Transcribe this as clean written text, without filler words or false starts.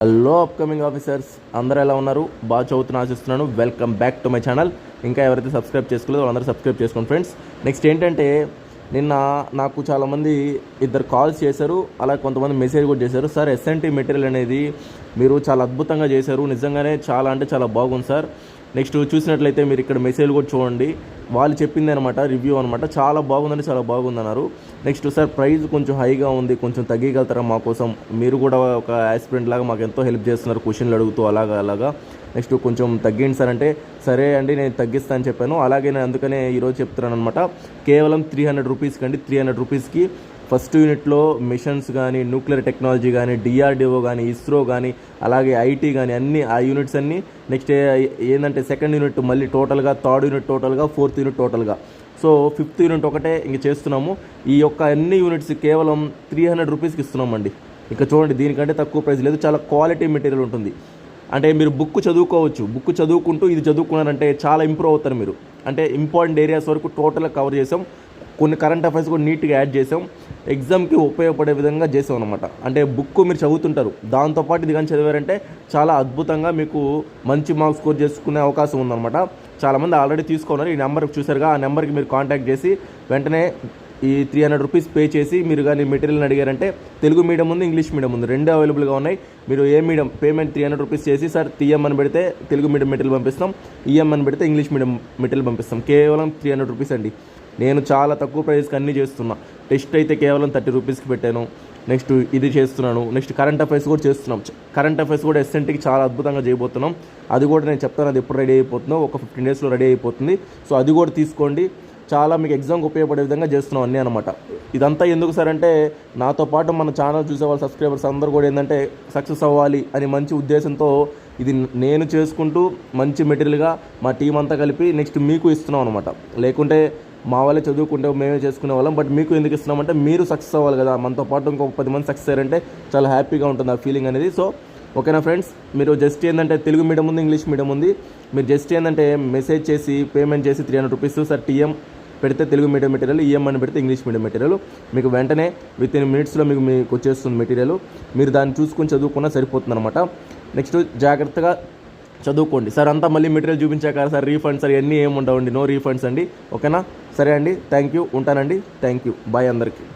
Hello upcoming officers, అందరూ ఎలా ఉన్నారు? బాగా చదువుతున్నా ఆశిస్తున్నాను. Welcome back to my channel. ఇంకా ఎవరైతే సబ్స్క్రైబ్ చేసుకోలేదో వాళ్ళందరూ సబ్స్క్రైబ్ చేసుకోండి ఫ్రెండ్స్. నెక్స్ట్ ఏంటంటే, నిన్న నాకు చాలామంది ఇద్దరు కాల్స్ చేశారు, అలాగే కొంతమంది మెసేజ్ కూడా చేశారు. సార్, ఎస్ఎన్టీ మెటీరియల్ అనేది మీరు చాలా అద్భుతంగా చేశారు, నిజంగానే చాలా అంటే చాలా బాగుంది సార్. నెక్స్ట్ చూసినట్లయితే మీరు ఇక్కడ మెసేజ్ కూడా చూడండి, వాళ్ళు చెప్పింది అనమాట, రివ్యూ అనమాట. చాలా బాగుందని చాలా బాగుందన్నారు. నెక్స్ట్ సార్, ప్రైస్ కొంచెం హైగా ఉంది, కొంచెం తగ్గిగలుగుతారా మా కోసం? మీరు కూడా ఒక యాస్పిరెంట్ లాగా మాకు ఎంతో హెల్ప్ చేస్తున్నారు, క్వశ్చన్లు అడుగుతూ అలాగా. నెక్స్ట్ కొంచెం తగ్గింది సార్ అంటే, సరే అండి నేను తగ్గిస్తాను చెప్పాను. అలాగే నేను అందుకనే ఈరోజు చెప్తున్నాను అనమాట. కేవలం 300 రూపీస్కి అండి, 300 రూపీస్కి ఫస్ట్ యూనిట్లో మిషన్స్ కానీ, న్యూక్లియర్ టెక్నాలజీ కానీ, డిఆర్డిఓ కానీ, ఇస్రో కానీ, అలాగే ఐటీ కానీ, అన్ని ఆ యూనిట్స్ అన్నీ. నెక్స్ట్ ఏంటంటే సెకండ్ యూనిట్ మళ్ళీ టోటల్గా, థర్డ్ యూనిట్ టోటల్గా, ఫోర్త్ యూనిట్ టోటల్గా. సో ఫిఫ్త్ యూనిట్ ఒకటే ఇంక చేస్తున్నాము. ఈ యొక్క అన్ని యూనిట్స్ కేవలం 300 రూపీస్కి ఇస్తున్నామండి. ఇక చూడండి, దీనికంటే తక్కువ ప్రైస్ లేదు. చాలా క్వాలిటీ మెటీరియల్ ఉంటుంది. అంటే మీరు బుక్ చదువుకోవచ్చు, బుక్ చదువుకుంటూ ఇది చదువుకున్నారంటే చాలా ఇంప్రూవ్ అవుతారు మీరు. అంటే ఇంపార్టెంట్ ఏరియాస్ వరకు టోటల్గా కవర్ చేసాం. కొన్ని కరెంట్ అఫైర్స్ కూడా నీట్గా యాడ్ చేసాం. ఎగ్జామ్కి ఉపయోగపడే విధంగా చేసాం అనమాట. అంటే బుక్ మీరు చదువుతుంటారు, దాంతోపాటు ఇది కానీ చదివారంటే చాలా అద్భుతంగా మీకు మంచి మార్క్స్ స్కోర్ చేసుకునే అవకాశం ఉందన్నమాట. చాలామంది ఆల్రెడీ తీసుకున్నారు. ఈ నెంబర్ చూసారుగా, ఆ నెంబర్కి మీరు కాంటాక్ట్ చేసి వెంటనే ఈ 300 రూపీస్ పే చేసి మీరు కానీ మెటీరియల్ని అడిగారంటే, తెలుగు మీడియం ఉంది, ఇంగ్లీష్ మీడియం ఉంది, రెండు అవైలబుల్గా ఉన్నాయి. మీరు ఏ మీడియం పేమెంట్ 300 రూపీస్ చేసి, సార్ టీఎం అని పెడితే తెలుగు మీడియం మెటీరియల్ పంపిస్తాం, ఈఎం అని పెడితే ఇంగ్లీష్ మీడియం మెటీరియల్ పంపిస్తాం. కేవలం 300 రూపీస్ అండి. నేను చాలా తక్కువ ప్రైస్కి అన్నీ చేస్తున్నా. టెస్ట్ అయితే కేవలం 30 రూపీస్కి పెట్టాను. నెక్స్ట్ ఇది చేస్తున్నాను. నెక్స్ట్ కరెంట్ అఫైర్స్ కూడా చేస్తున్నాం. కరెంట్ అఫైర్స్ కూడా ఎస్ఎన్టీకి చాలా అద్భుతంగా చేయబోతున్నాం. అది కూడా నేను చెప్తాను, అది ఎప్పుడు రెడీ అయిపోతుందో, ఒక 15 డేస్లో రెడీ అయిపోతుంది. సో అది కూడా తీసుకోండి. చాలా మీకు ఎగ్జామ్కి ఉపయోగపడే విధంగా చేస్తున్నాం అన్నీ అనమాట. ఇదంతా ఎందుకు సార్ అంటే, నాతో పాటు మన ఛానల్ చూసే వాళ్ళ సబ్స్క్రైబర్స్ అందరూ కూడా ఏంటంటే సక్సెస్ అవ్వాలి అని మంచి ఉద్దేశంతో ఇది నేను చేసుకుంటూ మంచి మెటీరియల్గా మా టీం అంతా కలిపి నెక్స్ట్ మీకు ఇస్తున్నాం అనమాట. లేకుంటే మా వాళ్ళే చదువుకుంటే మేమే చేసుకునే వాళ్ళం. బట్ మీకు ఎందుకు ఇస్తున్నామంటే, మీరు సక్సెస్ అవ్వాలి కదా, మనతో పాటు ఇంకొక 10 మంది సక్సెస్ అయ్యారంటే చాలా హ్యాపీగా ఉంటుంది ఆ ఫీలింగ్ అనేది. సో ఓకేనా ఫ్రెండ్స్, మీరు జస్ట్ ఏంటంటే తెలుగు మీడియం ఉంది, ఇంగ్లీష్ మీడియం ఉంది. మీరు జస్ట్ ఏంటంటే మెసేజ్ చేసి పేమెంట్ చేసి 300 రూపీస్ సార్ టీఎం పెడితే తెలుగు మీడియం మెటీరియల్, ఈఎం అని పెడితే ఇంగ్లీష్ మీడియం మెటీరియల్, మీకు వెంటనే వితిన్ మినిట్స్లో మీకు వచ్చేస్తుంది మెటీరియల్. మీరు దాన్ని చూసుకొని చదువుకున్నా సరిపోతుంది అనమాట. నెక్స్ట్ జాగ్రత్తగా చదువుకోండి సార్. అంతా మళ్ళీ మెటీరియల్ చూపించాక సార్ రీఫండ్స్ సార్ ఇవన్నీ ఏమి ఉండవండి, నో రీఫండ్స్ అండి. ఓకేనా? సరే అండి, థ్యాంక్ యూ, ఉంటానండి. థ్యాంక్ యూ, బాయ్ అందరికీ.